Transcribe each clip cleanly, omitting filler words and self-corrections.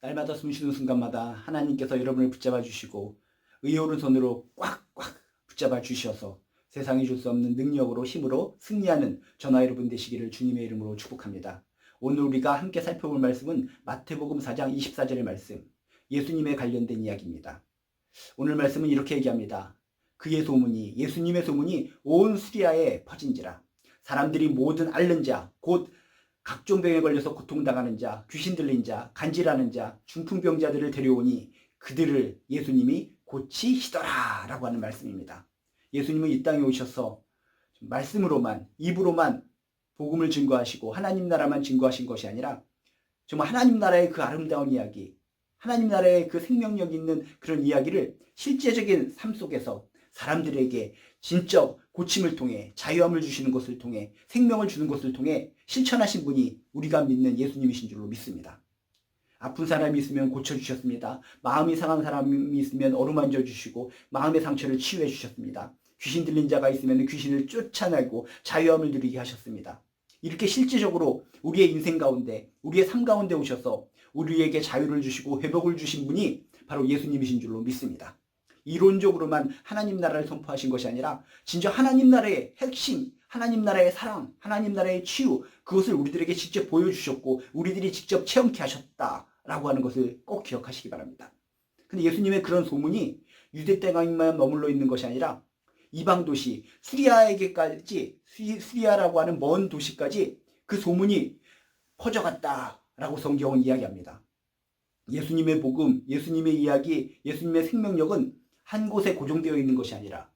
날마다 숨쉬는 순간마다 하나님께서 여러분을 붙잡아 주시고 의의 오른손으로 꽉꽉 붙잡아 주셔서 세상이 줄 수 없는 능력으로 힘으로 승리하는 저나 여러분 되시기를 주님의 이름으로 축복합니다. 오늘 우리가 함께 살펴볼 말씀은 마태복음 4장 24절의 말씀, 예수님에 관련된 이야기입니다. 오늘 말씀은 이렇게 얘기합니다. 그의 소문이, 예수님의 소문이 온 수리아에 퍼진지라. 사람들이 모든 앓는 자, 곧 각종 병에 걸려서 고통당하는 자, 귀신 들린 자, 간질하는 자, 중풍병자들을 데려오니 그들을 예수님이 고치시더라 라고 하는 말씀입니다. 예수님은 이 땅에 오셔서 말씀으로만, 입으로만 복음을 증거하시고 하나님 나라만 증거하신 것이 아니라 정말 하나님 나라의 그 아름다운 이야기, 하나님 나라의 그 생명력 있는 그런 이야기를 실제적인 삶 속에서 사람들에게 진짜 고침을 통해, 자유함을 주시는 것을 통해, 생명을 주는 것을 통해 실천하신 분이 우리가 믿는 예수님이신 줄로 믿습니다. 아픈 사람이 있으면 고쳐주셨습니다. 마음이 상한 사람이 있으면 어루만져 주시고 마음의 상처를 치유해 주셨습니다. 귀신 들린 자가 있으면 귀신을 쫓아내고 자유함을 누리게 하셨습니다. 이렇게 실질적으로 우리의 인생 가운데, 우리의 삶 가운데 오셔서 우리에게 자유를 주시고 회복을 주신 분이 바로 예수님이신 줄로 믿습니다. 이론적으로만 하나님 나라를 선포하신 것이 아니라 진짜 하나님 나라의 핵심, 하나님 나라의 사랑, 하나님 나라의 치유, 그것을 우리들에게 직접 보여주셨고 우리들이 직접 체험케 하셨다라고 하는 것을 꼭 기억하시기 바랍니다. 근데 예수님의 그런 소문이 유대 땅에만 머물러 있는 것이 아니라 이방 도시 수리아에게까지, 수리아라고 하는 먼 도시까지 그 소문이 퍼져갔다라고 성경은 이야기합니다. 예수님의 복음, 예수님의 이야기, 예수님의 생명력은 한 곳에 고정되어 있는 것이 아니라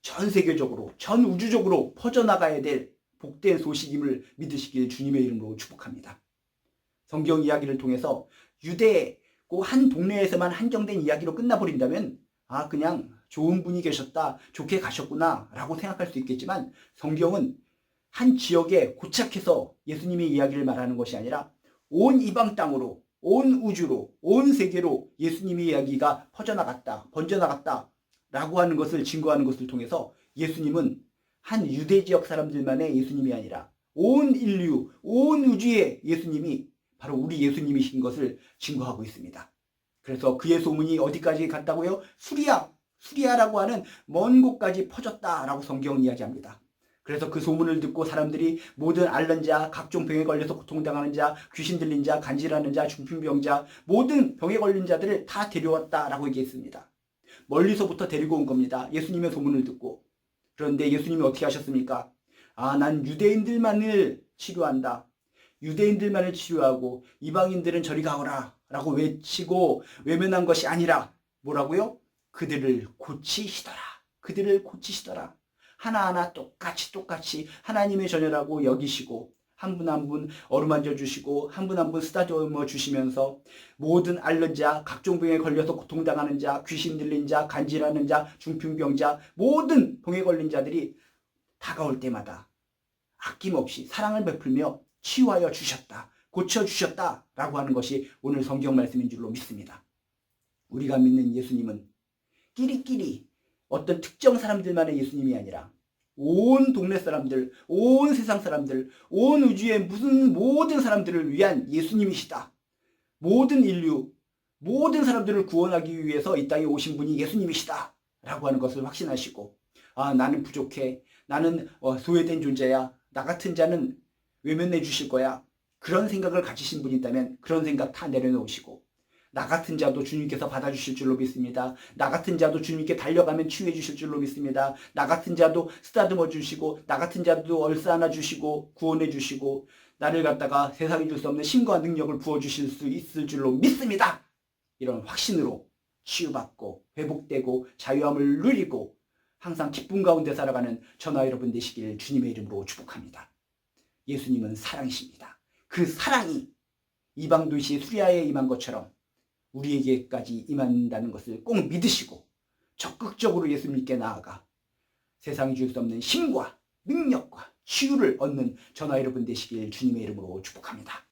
전 세계적으로, 전 우주적으로 퍼져나가야 될 복된 소식임을 믿으시길 주님의 이름으로 축복합니다. 성경 이야기를 통해서 유대 그 한 동네에서만 한정된 이야기로 끝나버린다면 그냥 좋은 분이 계셨다, 좋게 가셨구나 라고 생각할 수 있겠지만 성경은 한 지역에 고착해서 예수님의 이야기를 말하는 것이 아니라 온 이방 땅으로, 온 우주로, 온 세계로 예수님의 이야기가 퍼져나갔다, 번져나갔다 라고 하는 것을 증거하는 것을 통해서 예수님은 한 유대 지역 사람들만의 예수님이 아니라 온 인류, 온 우주의 예수님이 바로 우리 예수님이신 것을 증거하고 있습니다. 그래서 그의 소문이 어디까지 갔다고요? 수리아라고 하는 먼 곳까지 퍼졌다라고 성경은 이야기합니다. 그래서 그 소문을 듣고 사람들이 모든 앓는 자, 각종 병에 걸려서 고통당하는 자, 귀신 들린 자, 간질하는 자, 중풍병자, 모든 병에 걸린 자들을 다 데려왔다라고 얘기했습니다. 멀리서부터 데리고 온 겁니다. 예수님의 소문을 듣고. 그런데 예수님이 어떻게 하셨습니까? 난 유대인들만을 치료한다. 유대인들만을 치료하고 이방인들은 저리 가거라 라고 외치고 외면한 것이 아니라 뭐라고요? 그들을 고치시더라. 그들을 고치시더라. 하나하나 똑같이 하나님의 자녀라고 여기시고 한 분 한 분 어루만져 주시고 한 분 한 분 쓰다듬어 주시면서 모든 앓는 자, 각종 병에 걸려서 고통당하는 자, 귀신 들린 자, 간질하는 자, 중풍병자, 모든 병에 걸린 자들이 다가올 때마다 아낌없이 사랑을 베풀며 치유하여 주셨다, 고쳐주셨다라고 하는 것이 오늘 성경 말씀인 줄로 믿습니다. 우리가 믿는 예수님은 끼리끼리 어떤 특정 사람들만의 예수님이 아니라 온 동네 사람들, 온 세상 사람들, 온 우주의 모든 사람들을 위한 예수님이시다. 모든 인류, 모든 사람들을 구원하기 위해서 이 땅에 오신 분이 예수님이시다 라고 하는 것을 확신하시고 나는 부족해, 나는 소외된 존재야, 나 같은 자는 외면해 주실 거야, 그런 생각을 가지신 분이 있다면 그런 생각 다 내려놓으시고 나 같은 자도 주님께서 받아주실 줄로 믿습니다. 나 같은 자도 주님께 달려가면 치유해 주실 줄로 믿습니다. 나 같은 자도 쓰다듬어 주시고 나 같은 자도 얼싸안아 주시고 구원해 주시고 나를 갖다가 세상이 줄 수 없는 힘과 능력을 부어주실 수 있을 줄로 믿습니다. 이런 확신으로 치유받고 회복되고 자유함을 누리고 항상 기쁨 가운데 살아가는 저나 여러분 되시길 주님의 이름으로 축복합니다. 예수님은 사랑이십니다. 그 사랑이 이방 도시 수리아에 임한 것처럼 우리에게까지 임한다는 것을 꼭 믿으시고 적극적으로 예수님께 나아가 세상이 줄 수 없는 힘과 능력과 치유를 얻는 저나 여러분 되시길 주님의 이름으로 축복합니다.